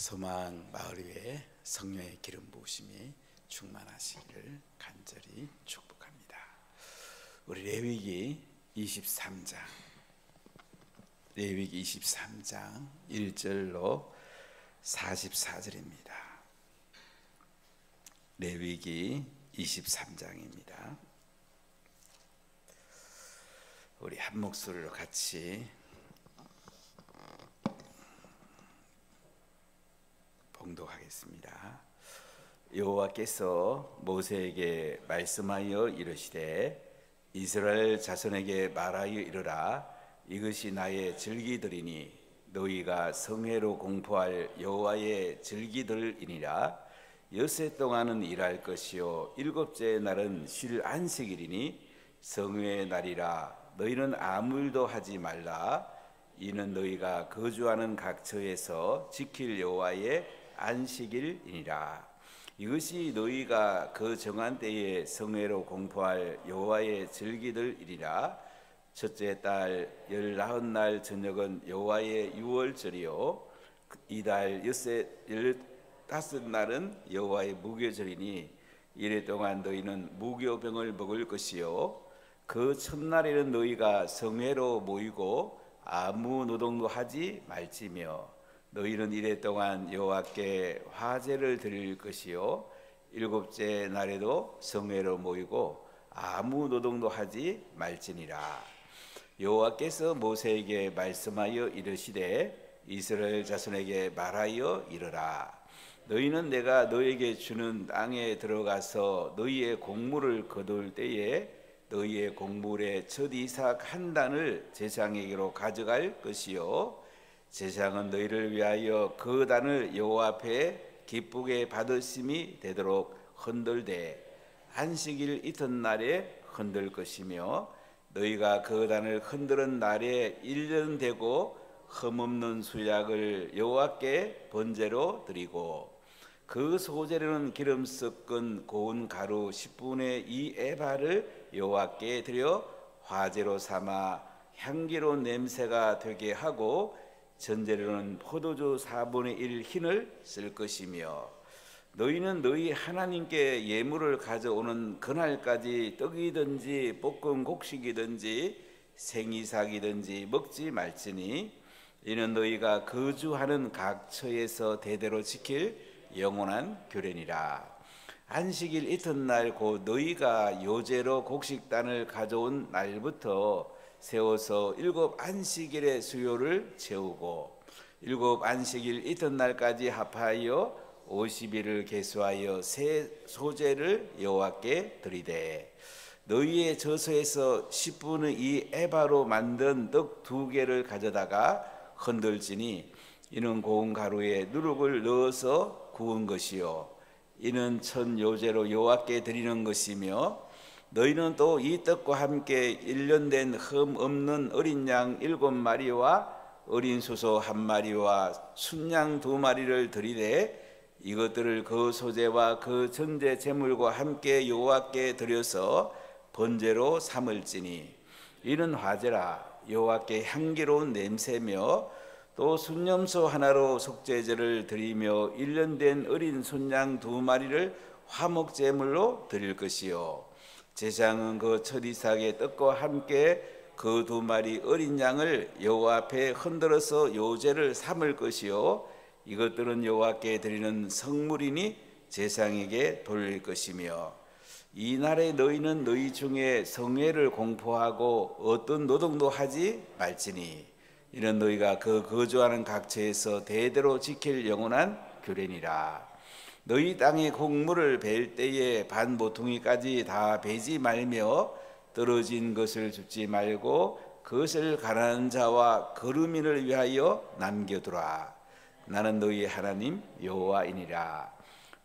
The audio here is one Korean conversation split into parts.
소망 마을 위에 성령의 기름 부으심이 충만하시기를 간절히 축복합니다. 우리 레위기 23장 1절로 44절입니다. 레위기 23장입니다. 우리 한 목소리로 같이 봉독하겠습니다. 여호와께서 모세에게 말씀하여 이르시되 이스라엘 자손에게 말하여 이르라. 이것이 나의 절기들이니 너희가 성회로 공포할 여호와의 절기들이니라. 엿새 동안은 일할 것이요 일곱째 날은 쉴 안식일이니 성회의 날이라. 너희는 아무 일도 하지 말라. 이는 너희가 거주하는 각 처에서 지킬 여호와의 안식일이니라. 이것이 너희가 그 정한 때에 성회로 공포할 여호와의 절기들이니라. 첫째 달 19날 저녁은 여호와의 유월절이요 이달 15날은 여호와의 무교절이니 이래 동안 너희는 무교병을 먹을 것이요 그 첫날에는 너희가 성회로 모이고 아무 노동도 하지 말지며 너희는 이래 동안 여호와께 화제를 드릴 것이요 일곱째 날에도 성회로 모이고 아무 노동도 하지 말지니라. 여호와께서 모세에게 말씀하여 이르시되 이스라엘 자손에게 말하여 이르라. 너희는 내가 너희에게 주는 땅에 들어가서 너희의 곡물을 거둘 때에 너희의 곡물의 첫 이삭 한 단을 제사장에게로 가져갈 것이요 제사장은 너희를 위하여 그 단을 여호와 앞에 기쁘게 받으심이 되도록 흔들되 안식일 이튿날에 흔들 것이며 너희가 그 단을 흔드는 날에 1년 되고 흠없는 수약을 여호와께 번제로 드리고 그 소재로는 기름 섞은 고운 가루 10분의 2 에바를 여호와께 드려 화제로 삼아 향기로운 냄새가 되게 하고 전제로는 포도주 4분의 1 흰을 쓸 것이며 너희는 너희 하나님께 예물을 가져오는 그날까지 떡이든지 볶은 곡식이든지 생이삭이든지 먹지 말지니 이는 너희가 거주하는 각 처에서 대대로 지킬 영원한 규례니라. 안식일 이튿날 곧 너희가 요제로 곡식단을 가져온 날부터 세워서 7 안식일의 수요를 채우고 7 안식일 이튿날까지 합하여 50일을 계수하여 새 소제를 여호와께 드리되 너희의 저소에서 10분의 2 에바로 만든 떡 2개를 가져다가 흔들지니 이는 고운 가루에 누룩을 넣어서 구운 것이요 이는 첫 요제로 여호와께 드리는 것이며 너희는 또 이 떡과 함께 1년 된 흠 없는 어린 양 7마리와 어린 소소 1마리와 순양 2마리를 드리되 이것들을 그 소제와 그 전제 제물과 함께 여호와께 드려서 번제로 삼을지니 이는 화제라. 여호와께 향기로운 냄새며 또 순염소 하나로 속죄제를 드리며 1년 된 어린 순양 2마리를 화목제물로 드릴 것이요 제사장은 그 첫 이삭의 떡과 함께 그 2마리 어린 양을 여호와 앞에 흔들어서 요제를 삼을 것이요 이것들은 여호와께 드리는 성물이니 제사장에게 돌릴 것이며 이 날에 너희는 너희 중에 성회를 공포하고 어떤 노동도 하지 말지니 이는 너희가 그 거주하는 각 처에서 대대로 지킬 영원한 규례니라. 너희 땅의 곡물을 벨 때에 반 모퉁이까지 다 베지 말며 떨어진 것을 줍지 말고 그것을 가난한 자와 거르민을 위하여 남겨두라. 나는 너희 하나님 여호와이니라.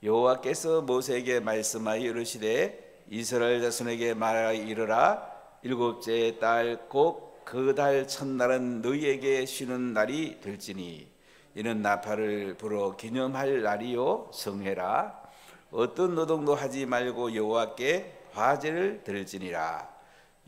여호와께서 모세에게 말씀하여 이르시되 이스라엘 자손에게 말하여 이르라. 7째 달 곧 그 달 첫날은 너희에게 쉬는 날이 될지니 이는 나팔을 불어 기념할 날이요 성회라. 어떤 노동도 하지 말고 여호와께 화제를 드릴지니라.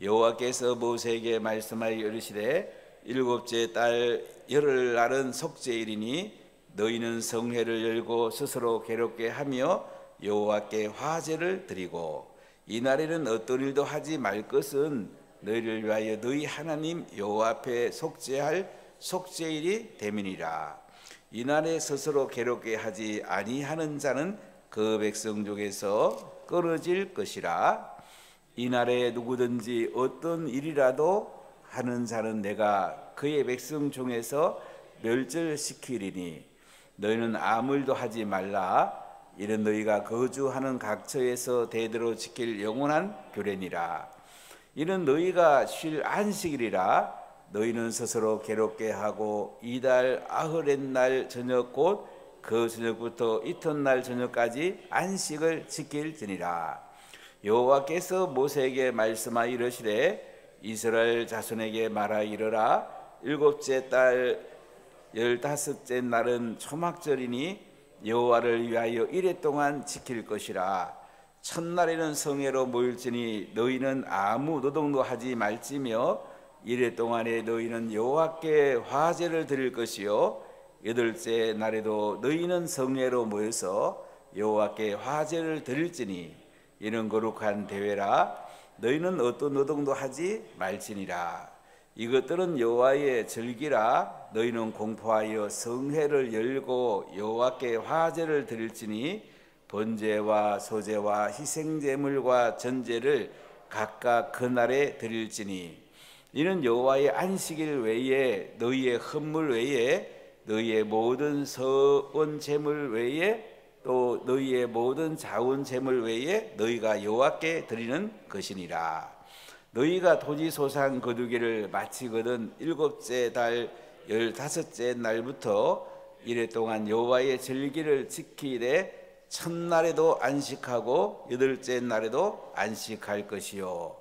여호와께서 모세에게 말씀하여 이르시되 7째 달 열흘날은 속죄일이니 너희는 성회를 열고 스스로 괴롭게 하며 여호와께 화제를 드리고 이날에는 어떤 일도 하지 말 것은 너희를 위하여 너희 하나님 여호와 앞에 속죄할 속죄일이 됨이니라. 이날에 스스로 괴롭게 하지 아니하는 자는 그 백성 중에서 끊어질 것이라. 이날에 누구든지 어떤 일이라도 하는 자는 내가 그의 백성 중에서 멸절시키리니 너희는 아무 일도 하지 말라. 이는 너희가 거주하는 각처에서 대대로 지킬 영원한 규례니라. 이는 너희가 쉴 안식일이라. 너희는 스스로 괴롭게 하고 이달 아흐렛 날 저녁 곧 그 저녁부터 이튿날 저녁까지 안식을 지킬지니라. 여호와께서 모세에게 말씀하여 이르시되 이스라엘 자손에게 말하 이르라. 일곱째 달 15째 날은 초막절이니 여호와를 위하여 이레 동안 지킬 것이라. 첫날에는 성회로 모일지니 너희는 아무 노동도 하지 말지며 이레 동안에 너희는 여호와께 화제를 드릴 것이요 여덟째 날에도 너희는 성회로 모여서 여호와께 화제를 드릴지니 이는 거룩한 대회라. 너희는 어떤 노동도 하지 말지니라. 이것들은 여호와의 절기라. 너희는 공포하여 성회를 열고 여호와께 화제를 드릴지니 번제와 소제와 희생제물과 전제를 각각 그날에 드릴지니 이는 여호와의 안식일 외에 너희의 헌물 외에 너희의 모든 서원 제물 외에 또 너희의 모든 자원 제물 외에 너희가 여호와께 드리는 것이니라. 너희가 토지 소산 거두기를 마치거든 일곱째 달 15째 날부터 이레 동안 여호와의 절기를 지키되 첫날에도 안식하고 여덟째 날에도 안식할 것이요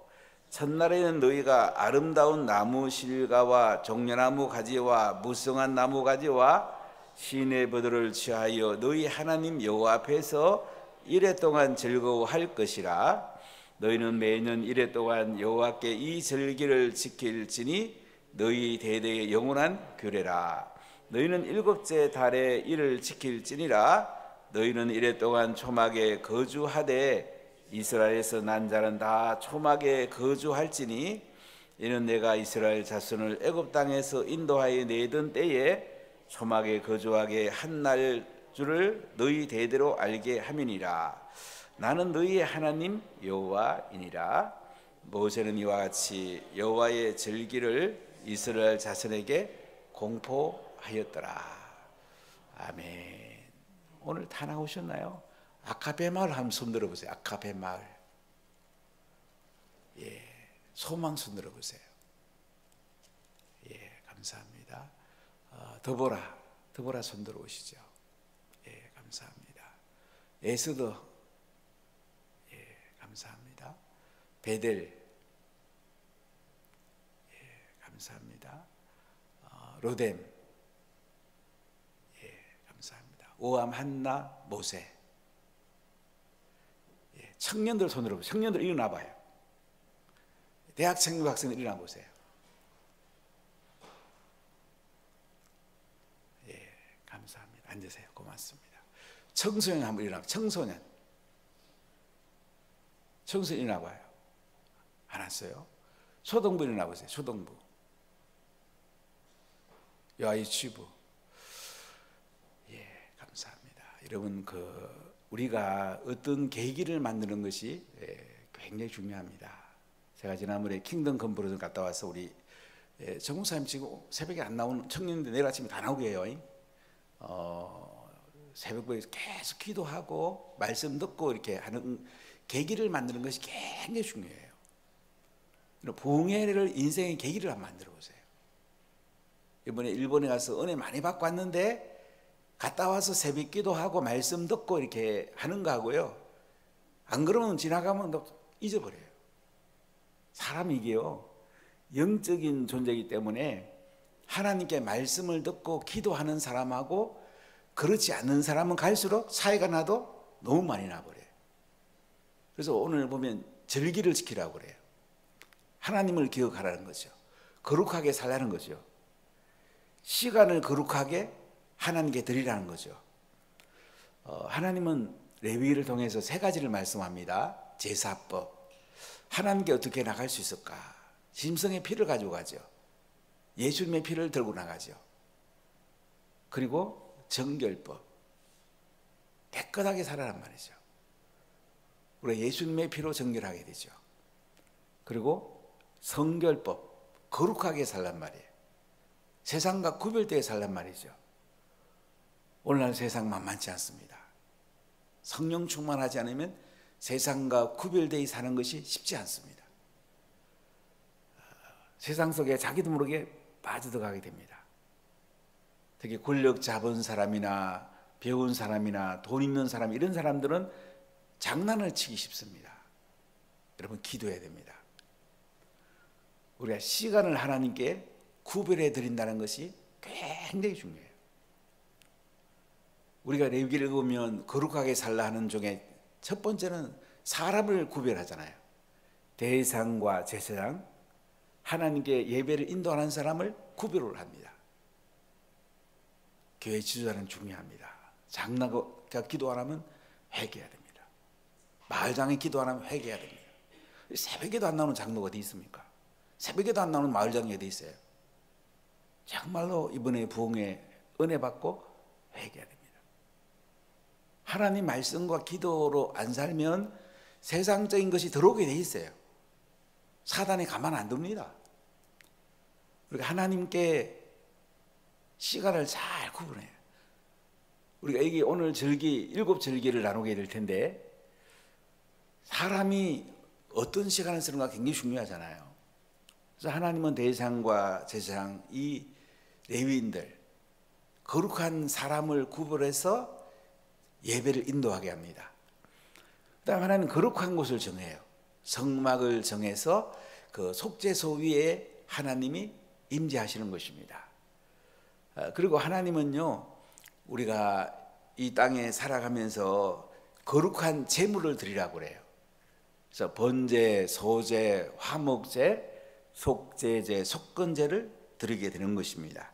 첫날에는 너희가 아름다운 나무 실과와 종려나무 가지와 무성한 나무 가지와 시내 버들을 취하여 너희 하나님 여호와 앞에서 이레 동안 즐거워할 것이라. 너희는 매년 이레 동안 여호와께 이 절기를 지킬지니 너희 대대의 영원한 규례라. 너희는 일곱째 달에 이를 지킬지니라. 너희는 이레 동안 초막에 거주하되 이스라엘에서 난 자는 다 초막에 거주할지니 이는 내가 이스라엘 자손을 애굽 땅에서 인도하여 내던 때에 초막에 거주하게 한 날 줄을 너희 대대로 알게 함이니라. 나는 너희의 하나님 여호와이니라. 모세는 이와 같이 여호와의 절기를 이스라엘 자손에게 공포하였더라. 아멘. 오늘 다 나오셨나요? 아카베 마을 한번 손 들어보세요. 아카베 마을. 예, 소망 손 들어보세요. 예, 감사합니다. 더보라 손 들어오시죠. 예, 감사합니다. 에스더. 예, 감사합니다. 베델. 예, 감사합니다. 로뎀. 예, 감사합니다. 오암, 한나, 모세. 청년들 손으로 보세요. 청년들 일어나 봐요. 대학생, 학생들 일어나 보세요. 예, 감사합니다. 앉으세요. 고맙습니다. 청소년 한번 일어나 봐요. 청소년 일어나 봐요. 안 왔어요? 초등부 일어나 보세요. 초등부. 유치부. 예, 감사합니다. 여러분 우리가 어떤 계기를 만드는 것이 굉장히 중요합니다. 제가 지난번에 킹덤 컨퍼런스 갔다 와서 우리 정무사님 지금 새벽에 안 나오는 청년들 내일 아침에 다 나오게 해요. 새벽에 계속 기도하고 말씀 듣고 이렇게 하는 계기를 만드는 것이 굉장히 중요해요. 부흥회를 인생의 계기를 한번 만들어 보세요. 이번에 일본에 가서 은혜 많이 받고 왔는데 갔다 와서 새벽 기도하고 말씀 듣고 이렇게 하는 거 하고요. 안 그러면 지나가면 잊어버려요. 사람이 이게요. 영적인 존재이기 때문에 하나님께 말씀을 듣고 기도하는 사람하고 그렇지 않는 사람은 갈수록 차이가 나도 너무 많이 나버려요. 그래서 오늘 보면 절기를 지키라고 그래요. 하나님을 기억하라는 거죠. 거룩하게 살라는 거죠. 시간을 거룩하게 하나님께 드리라는 거죠. 하나님은 레위기를 통해서 세 가지를 말씀합니다. 제사법, 하나님께 어떻게 나갈 수 있을까? 짐승의 피를 가지고 가죠. 예수님의 피를 들고 나가죠. 그리고 정결법, 깨끗하게 살아란 말이죠. 우리가 예수님의 피로 정결하게 되죠. 그리고 성결법, 거룩하게 살란 말이에요. 세상과 구별되어 살란 말이죠. 오늘날 세상 만만치 않습니다. 성령 충만하지 않으면 세상과 구별되어 사는 것이 쉽지 않습니다. 세상 속에 자기도 모르게 빠져들어가게 됩니다. 특히 권력 잡은 사람이나 배운 사람이나 돈 있는 사람, 이런 사람들은 장난을 치기 쉽습니다. 여러분, 기도해야 됩니다. 우리가 시간을 하나님께 구별해 드린다는 것이 굉장히 중요해요. 우리가 레위기를 읽으면 거룩하게 살라 하는 중에 첫 번째는 사람을 구별하잖아요. 대상과 제사장, 하나님께 예배를 인도하는 사람을 구별을 합니다. 교회 지도자는 중요합니다. 장로가 기도 안 하면 회개해야 됩니다. 마을장이 기도 안 하면 회개해야 됩니다. 새벽에도 안 나오는 장로가 어디 있습니까? 새벽에도 안 나오는 마을장이 어디 있어요? 정말로 이번에 부흥에 은혜 받고 회개해야 됩니다. 하나님 말씀과 기도로 안 살면 세상적인 것이 들어오게 돼 있어요. 사단이 가만 안 둡니다. 우리가 하나님께 시간을 잘 구분해요. 우리가 여기 오늘 절기 7절기를 나누게 될 텐데, 사람이 어떤 시간을 쓰는가 굉장히 중요하잖아요. 그래서 하나님은 대상과 제사장, 이 레위인들, 거룩한 사람을 구별해서 예배를 인도하게 합니다. 그다음 하나님은 거룩한 곳을 정해요. 성막을 정해서 그 속죄소 위에 하나님이 임재하시는 것입니다. 그리고 하나님은요, 우리가 이 땅에 살아가면서 거룩한 제물을 드리라고 그래요. 그래서 번제, 소제, 화목제, 속죄제, 속건제를 드리게 되는 것입니다.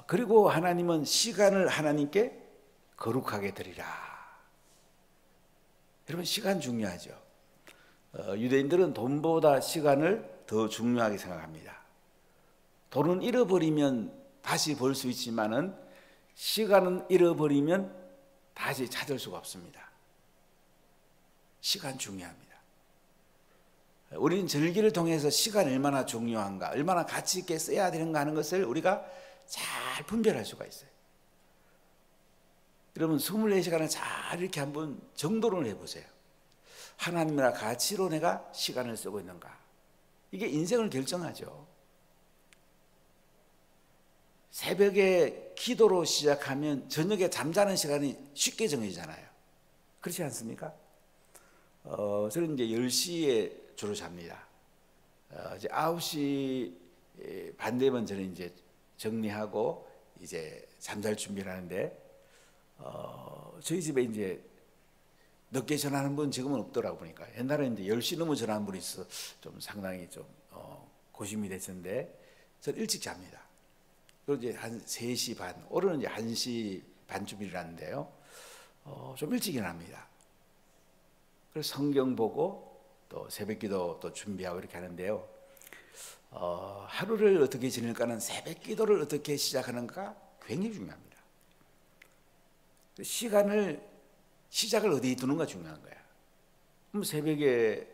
그리고 하나님은 시간을 하나님께 거룩하게 드리라. 여러분, 시간 중요하죠. 유대인들은 돈보다 시간을 더 중요하게 생각합니다. 돈은 잃어버리면 다시 벌 수 있지만은 시간은 잃어버리면 다시 찾을 수가 없습니다. 시간 중요합니다. 우리는 절기를 통해서 시간이 얼마나 중요한가, 얼마나 가치 있게 써야 되는가 하는 것을 우리가 잘 분별할 수가 있어요. 여러분, 24시간을 잘 이렇게 한번 정도를 해보세요. 하나님이나 가치로 내가 시간을 쓰고 있는가. 이게 인생을 결정하죠. 새벽에 기도로 시작하면 저녁에 잠자는 시간이 쉽게 정해지잖아요. 그렇지 않습니까? 저는 이제 10시에 주로 잡니다. 이제 9시 반 되면 저는 이제 정리하고 이제 잠잘 준비를 하는데, 저희 집에 이제 늦게 전화하는 분 지금은 없더라고 보니까. 옛날에 이제 10시 넘어 전화하는 분이 있어 좀 상당히 좀 고심이 됐었는데, 저는 일찍 잡니다. 그리고 이제 한 3시 반, 오늘은 이제 1시 반쯤 일어났는데요. 좀 일찍 일어납니다. 그래서 성경 보고 또 새벽기도 또 준비하고 이렇게 하는데요. 하루를 어떻게 지낼까는 새벽기도를 어떻게 시작하는가 굉장히 중요합니다. 시작을 어디에 두는가 중요한 거야. 그럼 새벽에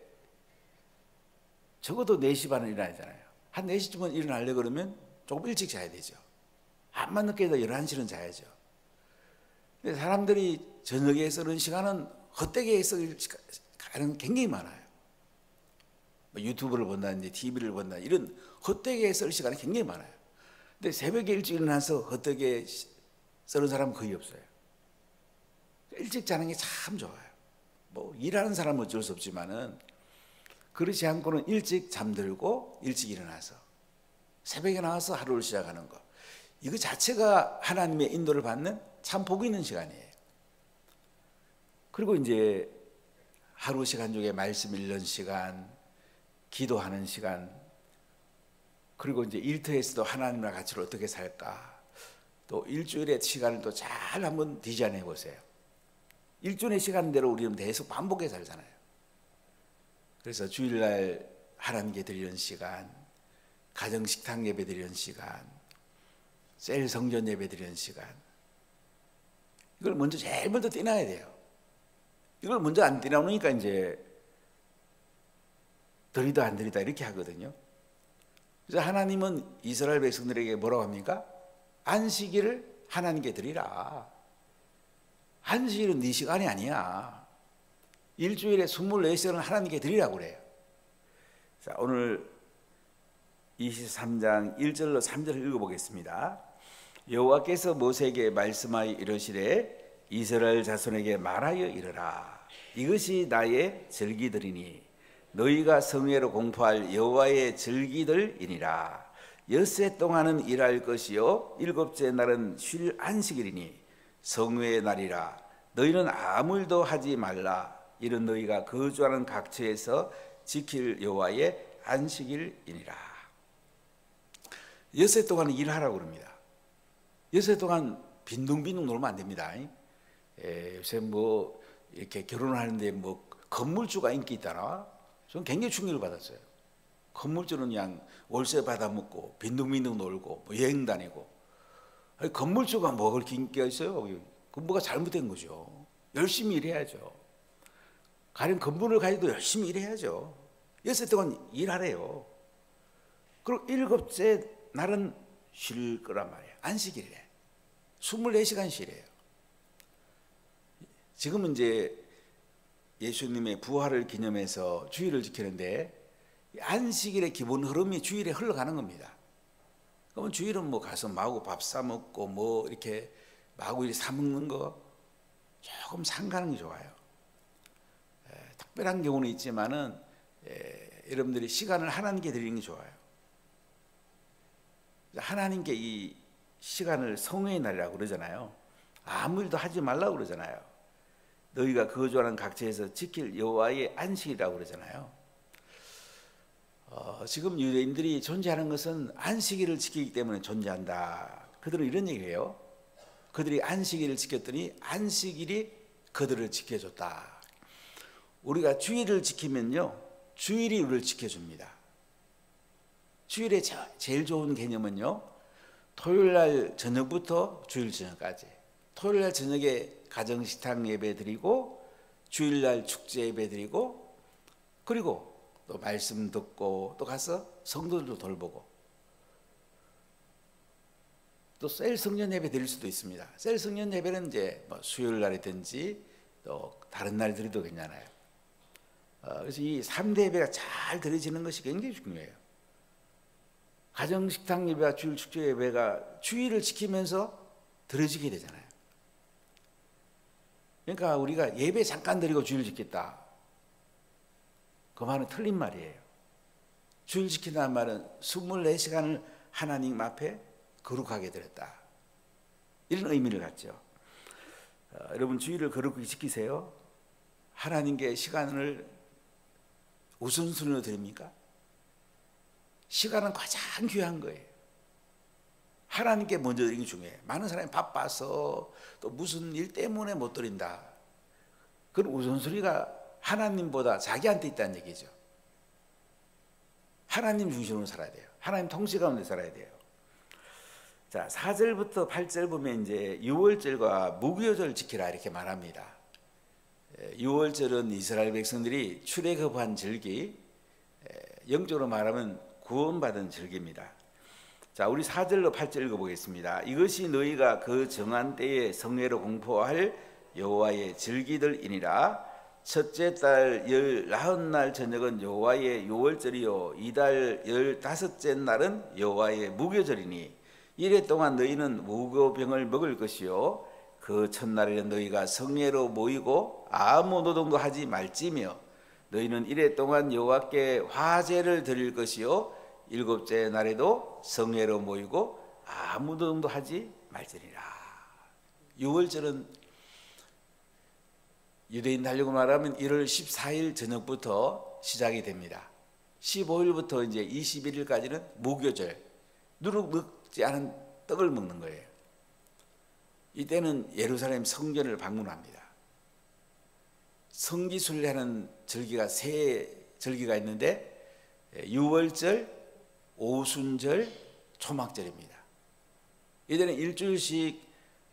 적어도 4시 반에 일어나잖아요. 한 4시쯤은 일어나려고 그러면 조금 일찍 자야 되죠. 암만 늦게 해도 11시는 자야죠. 근데 사람들이 저녁에 쓰는 시간은 헛되게 쓰는 시간은 굉장히 많아요. 뭐 유튜브를 본다든지 TV를 본다든지 이런 헛되게 쓸 시간이 굉장히 많아요. 근데 새벽에 일찍 일어나서 헛되게 쓰는 사람은 거의 없어요. 일찍 자는 게 참 좋아요. 뭐 일하는 사람은 어쩔 수 없지만은 그렇지 않고는 일찍 잠들고 일찍 일어나서 새벽에 나와서 하루를 시작하는 거, 이거 자체가 하나님의 인도를 받는 참 복 있는 시간이에요. 그리고 이제 하루 시간 중에 말씀 읽는 시간, 기도하는 시간, 그리고 이제 일터에서도 하나님과 같이 어떻게 살까, 또 일주일의 시간을 또 잘 한번 디자인해 보세요. 일주일의 시간대로 우리는 계속 반복해 살잖아요. 그래서 주일날 하나님께 드리는 시간, 가정식탁 예배 드리는 시간, 셀 성전 예배 드리는 시간, 이걸 먼저 제일 먼저 떼놔야 돼요. 이걸 먼저 안 떼놔놓으니까 이제 드리다 안 드리다 이렇게 하거든요. 그래서 하나님은 이스라엘 백성들에게 뭐라고 합니까? 안식일을 하나님께 드리라. 안식일은 네 시간이 아니야. 일주일에 24시간을 하나님께 드리라고 그래요. 자, 오늘 23장 1절로 3절을 읽어보겠습니다. 여호와께서 모세에게 말씀하여 이르시되 이스라엘 자손에게 말하여 이르라. 이것이 나의 절기들이니 너희가 성회로 공포할 여호와의 절기들이니라. 엿새 동안은 일할 것이요 일곱째 날은 쉴 안식일이니 성회의 날이라. 너희는 아무 일도 하지 말라. 이는 너희가 거주하는 각처에서 지킬 여호와의 안식일이니라. 엿새 동안은 일하라고 그럽니다. 엿새 동안 빈둥빈둥 놀면 안 됩니다. 요새 뭐 이렇게 결혼하는데 뭐 건물주가 인기 있다나? 저는 굉장히 충격을 받았어요. 건물주는 그냥 월세 받아먹고 빈둥빈둥 놀고 뭐 여행 다니고. 아니, 건물주가 뭐 그렇게 인기가 있어요? 그 뭐가 잘못된 거죠. 열심히 일해야죠. 가령 건물을 가지고 열심히 일해야죠. 엿새 동안 일하래요. 그리고 일곱째 날은 쉴 거란 말이에요. 안식일이래. 24시간 쉬래요. 지금은 이제 예수님의 부활을 기념해서 주일을 지키는데 안식일의 기본 흐름이 주일에 흘러가는 겁니다. 그러면 주일은 뭐 가서 마구 밥 사 먹고 뭐 이렇게 마구 이렇게 사 먹는 거 조금 상가는 게 좋아요. 특별한 경우는 있지만은 여러분들이 시간을 하나님께 드리는 게 좋아요. 하나님께 이 시간을 성회의 날이라고 그러잖아요. 아무 일도 하지 말라고 그러잖아요. 너희가 거주하는 각처에서 지킬 여호와의 안식이라고 그러잖아요. 지금 유대인들이 존재하는 것은 안식일을 지키기 때문에 존재한다. 그들은 이런 얘기를 해요. 그들이 안식일을 지켰더니 안식일이 그들을 지켜줬다. 우리가 주일을 지키면요, 주일이 우리를 지켜줍니다. 주일의 제일 좋은 개념은요, 토요일날 저녁부터 주일 저녁까지, 토요일날 저녁에 가정식탁 예배 드리고 주일날 축제 예배 드리고 그리고 또 말씀 듣고 또 가서 성도들도 돌보고 또 셀 성전 예배 드릴 수도 있습니다. 셀 성전 예배는 이제 뭐 수요일 날이든지 또 다른 날 드려도 괜찮아요. 그래서 이 3대 예배가 잘 드려지는 것이 굉장히 중요해요. 가정식탁 예배와 주일 축제 예배가 주일을 지키면서 드려지게 되잖아요. 그러니까 우리가 예배 잠깐 드리고 주일 지켰다, 그 말은 틀린 말이에요. 주일 지킨다는 말은 24시간을 하나님 앞에 거룩하게 드렸다, 이런 의미를 갖죠. 여러분 주일을 거룩하게 지키세요. 하나님께 시간을 우선순위로 드립니까? 시간은 가장 귀한 거예요. 하나님께 먼저 드리는 게 중요해요. 많은 사람이 바빠서 또 무슨 일 때문에 못 드린다. 그런 우선순위가 하나님보다 자기한테 있다는 얘기죠. 하나님 중심으로 살아야 돼요. 하나님 통치 가운데 살아야 돼요. 자, 4절부터 8절 보면 이제 유월절과 무교절 지키라 이렇게 말합니다. 유월절은 이스라엘 백성들이 출애굽한 절기, 영적으로 말하면 구원받은 절기입니다. 자, 우리 4절로 8절 읽어보겠습니다. 이것이 너희가 그 정한 때에 성회로 공포할 여호와의 절기들이니라. 첫째 달 19날 저녁은 여호와의 유월절이요 이달 15째 날은 여호와의 무교절이니 이래 동안 너희는 무교병을 먹을 것이요 그 첫날에는 너희가 성회로 모이고 아무 노동도 하지 말지며 너희는 이래 동안 여호와께 화제를 드릴 것이요 일곱째 날에도 성회로 모이고 아무 노동도 하지 말지니라. 유월절은 유대인 달력으로 말하면 1월 14일 저녁부터 시작이 됩니다. 15일부터 이제 21일까지는 무교절, 누룩 먹지 않은 떡을 먹는 거예요. 이때는 예루살렘 성전을 방문합니다. 성지순례하는 절기가 세 절기가 있는데 유월절, 오순절, 초막절입니다. 이때는 일주일씩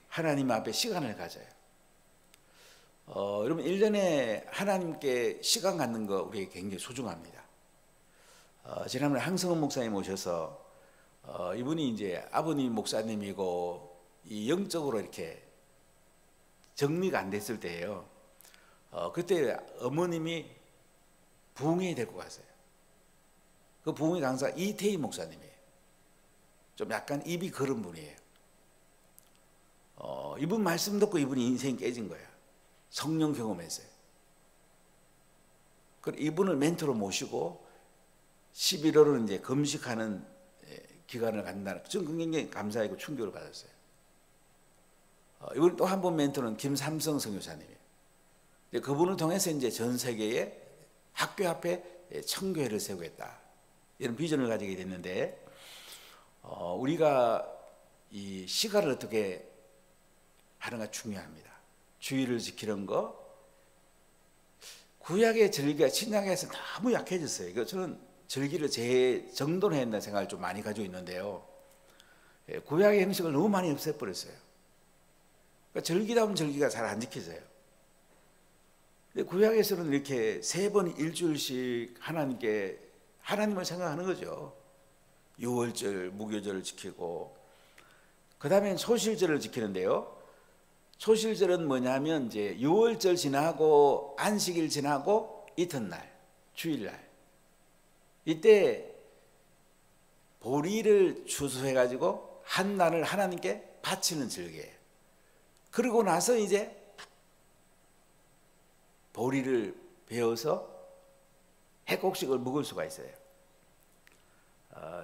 하나님 앞에 시간을 가져요. 여러분 1년에 하나님께 시간 갖는 거 우리에게 굉장히 소중합니다. 지난번에 항성은 목사님 오셔서 이분이 이제 아버님 목사님이고 이 영적으로 이렇게 정리가 안 됐을 때예요. 그때 어머님이 부흥회에 데리고 갔어요. 그 부흥회 강사 이태희 목사님이에요. 좀 약간 입이 그런 분이에요. 이분 말씀 듣고 이분이 인생이 깨진 거예요. 성령 경험했어요. 그래서 이분을 멘토로 모시고 11월은 이제 금식하는 기간을 갖는다는, 저는 굉장히 감사하고 충격을 받았어요. 이분 또 한 번 멘토는 김삼성 선교사님이에요. 그분을 통해서 이제 전 세계에 학교 앞에 청교회를 세우겠다, 이런 비전을 가지게 됐는데, 우리가 이 시간을 어떻게 하는가 중요합니다. 주의를 지키는 거. 구약의 절기가 신약에서 너무 약해졌어요. 그래서 저는 절기를 제 정돈해야 된다는 생각을 좀 많이 가지고 있는데요. 구약의 형식을 너무 많이 없애버렸어요. 그러니까 절기다운 절기가 잘 안 지켜져요. 근데 구약에서는 이렇게 3번 일주일씩 하나님을 생각하는 거죠. 유월절, 무교절을 지키고, 그 다음에 소실절을 지키는데요. 소실절은 뭐냐면 이제 유월절 지나고 안식일 지나고 이튿날, 주일날, 이때 보리를 추수해 가지고 한 날을 하나님께 바치는 절기예요. 그러고 나서 이제 보리를 베어서 해곡식을 먹을 수가 있어요.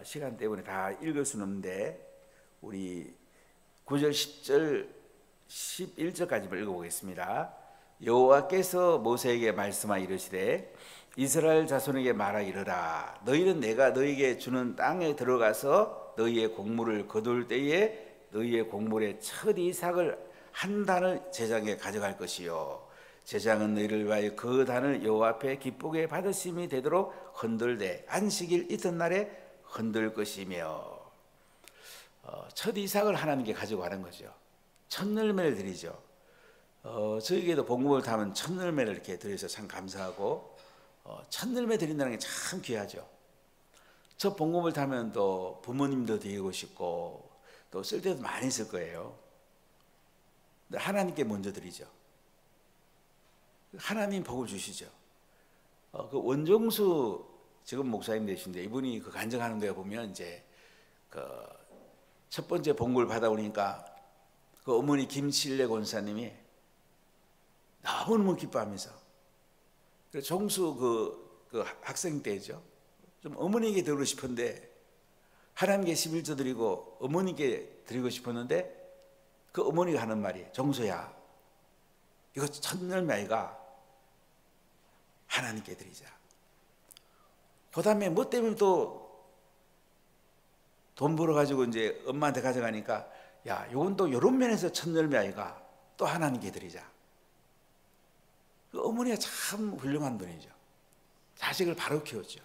시간 때문에 다 읽을 수는 없는데 우리 9절, 10절, 11절까지 읽어보겠습니다. 여호와께서 모세에게 말씀하 이르시되 이스라엘 자손에게 말하 이르라. 너희는 내가 너희에게 주는 땅에 들어가서 너희의 곡물을 거둘 때에 너희의 곡물의 첫 이삭을 한 단을 제장에 가져갈 것이요, 제장은 너희를 위하여 그 단을 여호와 앞에 기쁘게 받으심이 되도록 흔들되 안식일 이튿날에 흔들 것이며. 첫 이삭을 하나님께 가지고 가는 거죠. 첫 열매를 드리죠. 저에게도 복음을 타면 첫 열매를 이렇게 드려서 참 감사하고, 첫 열매 드린다는 게 참 귀하죠. 첫 복음을 타면 또 부모님도 드리고 싶고 또 쓸 때도 많이 쓸 거예요. 근데 하나님께 먼저 드리죠. 하나님 복을 주시죠. 그 원종수 지금 목사님 되신데 이분이 그 간증하는 데 보면 이제 그 첫 번째 복음을 받아오니까 그 어머니 김칠래 권사님이 너무너무 기뻐하면서, 종수 그 학생 때죠. 좀 어머니에게 드리고 싶은데 하나님께 11조 드리고 어머니께 드리고 싶었는데 그 어머니가 하는 말이, 종수야 이거 첫 열매 아이가, 하나님께 드리자. 그 다음에 뭐 때문에 또 돈 벌어가지고 이제 엄마한테 가져가니까, 야, 요건 또 요런 면에서 첫 열매 아이가, 또 하나님께 드리자. 그 어머니가 참 훌륭한 분이죠. 자식을 바로 키웠죠.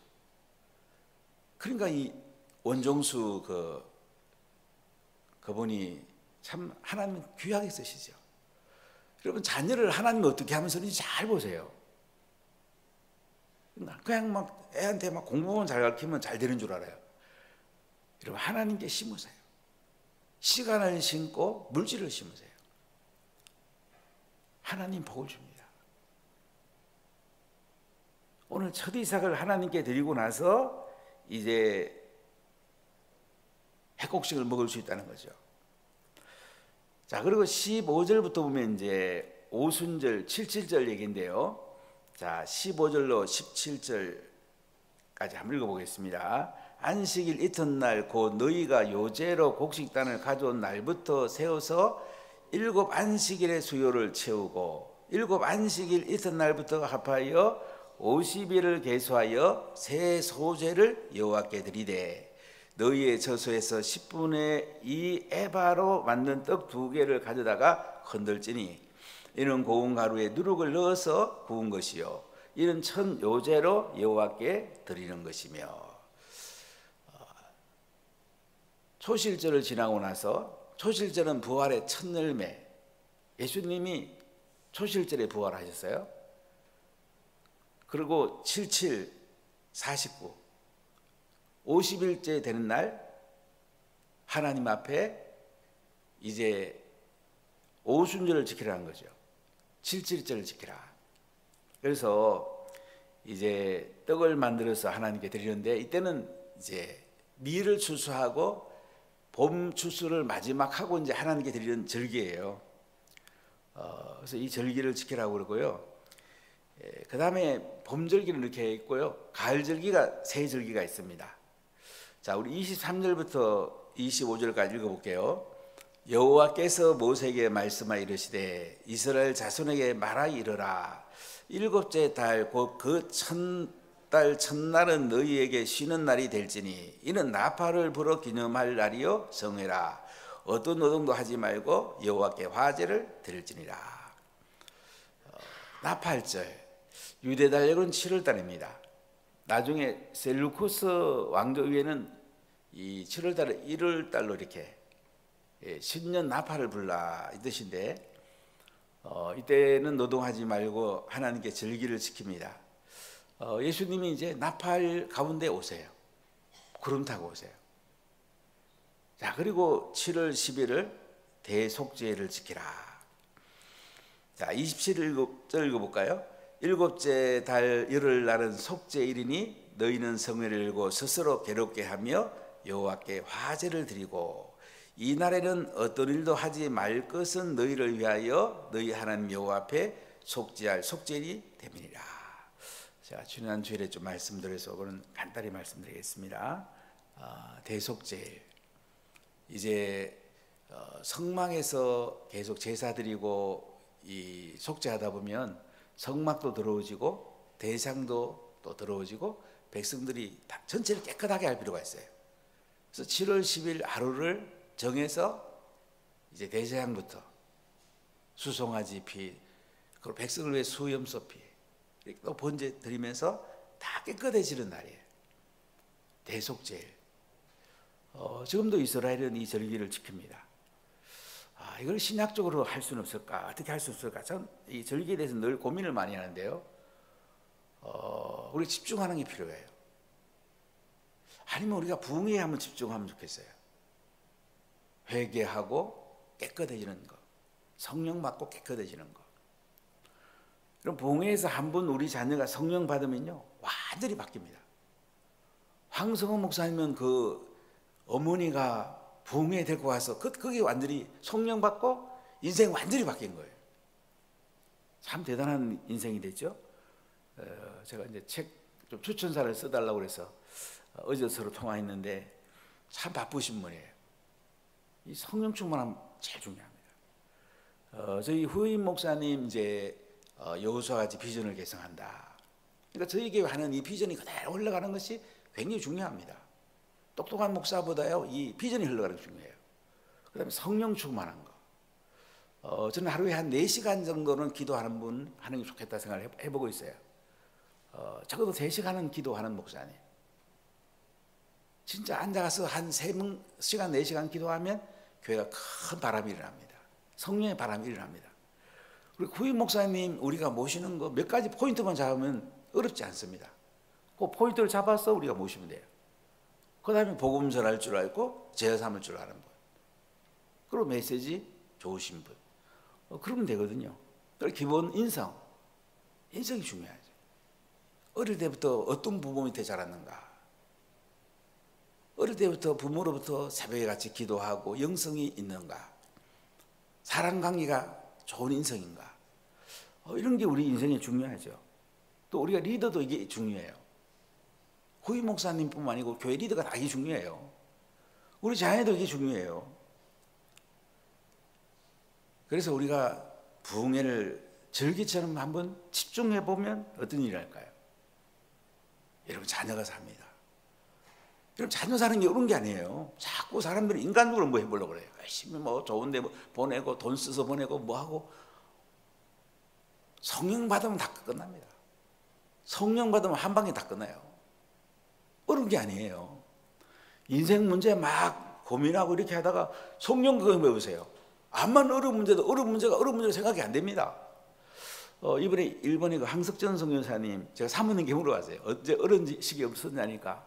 그러니까 이 원종수 그분이 참 하나님 귀하게 쓰시죠. 여러분, 자녀를 하나님이 어떻게 하면 쓰는지 잘 보세요. 그냥 막 애한테 막 공부만 잘 가르치면 잘 되는 줄 알아요. 여러분, 하나님께 심으세요. 시간을 심고 물질을 심으세요. 하나님 복을 줍니다. 오늘 첫 이삭을 하나님께 드리고 나서 이제 해곡식을 먹을 수 있다는 거죠. 자, 그리고 15절부터 보면 이제 오순절, 77절 얘기인데요. 자, 15절로 17절까지 한번 읽어보겠습니다. 안식일 이튿날 곧 너희가 요제로 곡식단을 가져온 날부터 세워서 7 안식일의 수요를 채우고 7 안식일 이튿날부터 합하여 50일을 계수하여 새 소제를 여호와께 드리되 너희의 저소에서 10분의 2 에바로 만든 떡 2개를 가져다가 흔들지니 이는 고운 가루에 누룩을 넣어서 구운 것이요 이는 천 요제로 여호와께 드리는 것이며. 초실절을 지나고 나서, 초실절은 부활의 첫 열매, 예수님이 초실절에 부활하셨어요. 그리고 77, 49, 50일째 되는 날 하나님 앞에 이제 오순절을 지키라는 거죠. 77절을 지키라. 그래서 이제 떡을 만들어서 하나님께 드리는데, 이때는 이제 밀을 추수하고 봄 추수를 마지막 하고 이제 하나님께 드리는 절기예요. 그래서 이 절기를 지키라고 그러고요. 그 다음에 봄절기는 이렇게 있고요. 가을절기가 세 절기가 있습니다. 자, 우리 23절부터 25절까지 읽어볼게요. 여호와께서 모세에게 말씀하여 이르시되 이스라엘 자손에게 말하여 이르라. 일곱째 달 곧 그 달 첫날은 너희에게 쉬는 날이 될지니 이는 나팔을 불어 기념할 날이요 성회라. 어떤 노동도 하지 말고 여호와께 화제를 드릴지니라. 나팔절, 유대 달력은 7월 달입니다. 나중에 셀루쿠스 왕조 위에는 이 7월 달을 1월 달로 이렇게 신년 나팔을 불라 이 뜻인데, 이때는 노동하지 말고 하나님께 절기를 지킵니다. 예수님이 이제 나팔 가운데 오세요. 구름 타고 오세요. 자, 그리고 7월 10일을 대속죄를 지키라. 자, 27절 읽어볼까요? 일곱째 달 열흘 날은 속죄일이니 너희는 성회를 열고 스스로 괴롭게 하며 여호와께 화제를 드리고 이 날에는 어떤 일도 하지 말 것은 너희를 위하여 너희 하나님 여호와 앞에 속죄할 속죄일이 됨이니라. 제가 지난 주일에 좀 말씀드려서 오늘은 간단히 말씀드리겠습니다. 대속죄일, 이제 성막에서 계속 제사 드리고 이 속죄하다 보면 성막도 더러워지고 대상도 또 더러워지고 백성들이 다 전체를 깨끗하게 할 필요가 있어요. 그래서 7월 10일 하루를 정해서 이제 대제사장부터 수송아지 피, 그리고 백성을 위해 수염소 피, 또 번제 드리면서 다 깨끗해지는 날이에요. 대속죄일. 지금도 이스라엘은 이 절기를 지킵니다. 이걸 신약적으로 할 수는 없을까? 어떻게 할 수 없을까? 저는 이 절기에 대해서 늘 고민을 많이 하는데요. 우리 집중하는 게 필요해요. 아니면 우리가 부흥회에 한번 집중하면 좋겠어요. 회개하고 깨끗해지는 거, 성령 받고 깨끗해지는 거. 그럼 부흥회에서 한 번 우리 자녀가 성령 받으면요 완전히 바뀝니다. 황성원 목사님은 그 어머니가 부흥회에 데리고 와서 그게 완전히 성령 받고 인생 완전히 바뀐 거예요. 참 대단한 인생이 됐죠. 제가 이제 책 좀 추천사를 써달라고 그래서 어제 서로 통화했는데 참 바쁘신 분이에요. 이 성령 충만함 제일 중요합니다. 저희 후임 목사님 이제 여호수아와 같이 비전을 개성한다. 그러니까 저희에게 하는 이 비전이 그대로 흘러가는 것이 굉장히 중요합니다. 똑똑한 목사보다요 이 비전이 흘러가는 게 중요해요. 그다음에 성령 충만한 거. 저는 하루에 한 4시간 정도는 기도하는 분 하는 게 좋겠다 생각을 해보고 있어요. 적어도 3시간은 기도하는 목사님. 진짜 앉아서 한 3시간 4시간 기도하면 교회가 큰 바람이 일어납니다. 성령의 바람이 일어납니다. 그리고 후임 목사님 우리가 모시는 거 몇 가지 포인트만 잡으면 어렵지 않습니다. 그 포인트를 잡아서 우리가 모시면 돼요. 그 다음에 복음 전할 줄 알고 제어 삼을 줄 아는 분, 그리고 메시지 좋으신 분, 그러면 되거든요. 그리고 기본 인성이 중요하죠. 어릴 때부터 어떤 부모 밑에 자랐는가, 어릴 때부터 부모로부터 새벽에 같이 기도하고 영성이 있는가, 사랑관계가 좋은 인성인가, 이런 게 우리 인생에 중요하죠. 또 우리가 리더도 이게 중요해요. 후임 목사님뿐만 아니고 교회 리더가 다 이게 중요해요. 우리 자녀도 이게 중요해요. 그래서 우리가 부흥회를 절기처럼 한번 집중해 보면 어떤 일이 할까요? 여러분 자녀가 삽니다. 여러분, 자녀 사는 게 어려운 게 아니에요. 자꾸 사람들이 인간적으로 뭐 해보려고 그래요. 열심히 뭐 좋은데 뭐 보내고 돈 써서 보내고 뭐 하고. 성령 받으면 다 끝납니다. 성령 받으면 한 방에 다 끝나요. 어려운 게 아니에요. 인생 문제 막 고민하고 이렇게 하다가 성령 그거 해보세요. 암만 어려운 문제도 어려운 문제가 생각이 안 됩니다. 이번에 일본의 그 항석전 선교사님 제가 사모님 께 물어봤어요. 어제 어려운 시기 없었냐니까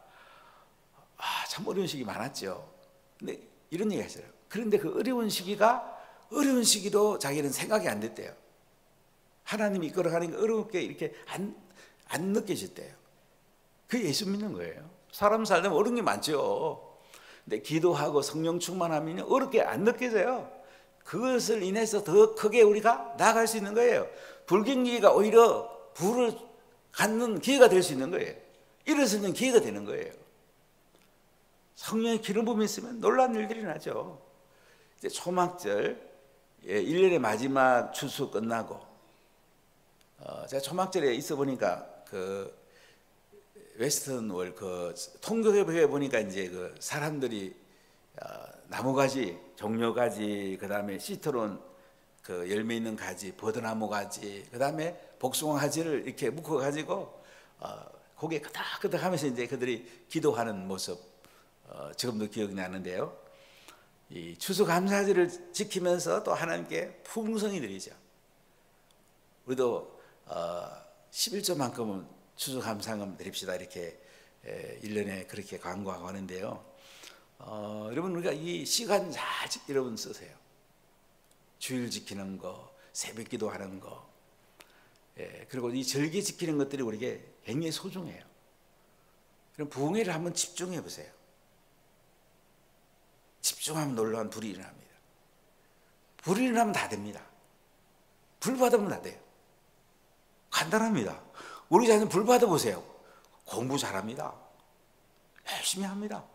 참 어려운 시기 많았죠. 근데 이런 얘기 하셔요. 그런데 그 어려운 시기가 어려운 시기도 자기는 생각이 안 됐대요. 하나님이 이끌어가는 게 어렵게 이렇게 안 느껴졌대요. 그게 예수 믿는 거예요. 사람 살다 보면 어려운 게 많죠. 근데 기도하고 성령 충만하면 어렵게 안 느껴져요. 그것을 인해서 더 크게 우리가 나아갈 수 있는 거예요. 불경기가 오히려 부를 갖는 기회가 될 수 있는 거예요. 일어서는 기회가 되는 거예요. 성령의 기름 부음이 있으면 놀라운 일들이 나죠. 이제 초막절 1년의 마지막 추수 끝나고 제가 초막절에 있어 보니까 그 웨스턴월 그 통교회에 보니까 이제 그 사람들이 나무가지, 종려가지, 그 다음에 시트론 그 열매 있는 가지, 버드나무 가지, 그 다음에 복숭아 가지를 이렇게 묶어가지고 고개 끄덕끄덕 하면서 이제 그들이 기도하는 모습 지금도 기억이 나는데요. 이 추수감사절을 지키면서 또 하나님께 풍성히 드리죠. 우리도 11조만큼은 추수감사금 드립시다 이렇게 1년에 그렇게 광고하고 하는데요. 여러분 우리가 이 시간 잘 여러분 쓰세요. 주일 지키는 거, 새벽 기도하는 거, 그리고 이 절기 지키는 것들이 우리에게 굉장히 소중해요. 그럼 부흥회를 한번 집중해 보세요. 집중하면 놀라운 불이 일어납니다. 불이 일어나면 다 됩니다. 불 받으면 다 돼요. 간단합니다. 우리 자녀 불 받아보세요. 공부 잘합니다. 열심히 합니다.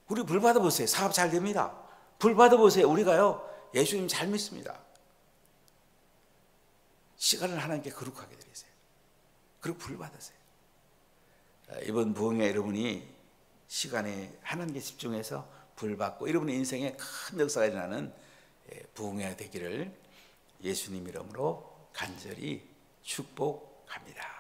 우리 불 받아보세요. 사업 잘 됩니다. 불 받아보세요. 우리가요 예수님 잘 믿습니다. 시간을 하나님께 거룩하게 드리세요. 그리고 불 받으세요. 이번 부흥회 여러분이 시간에 하나님께 집중해서 불 받고 여러분의 인생에 큰 역사가 일어나는 부흥회가 되기를 예수님 이름으로 간절히 축복합니다.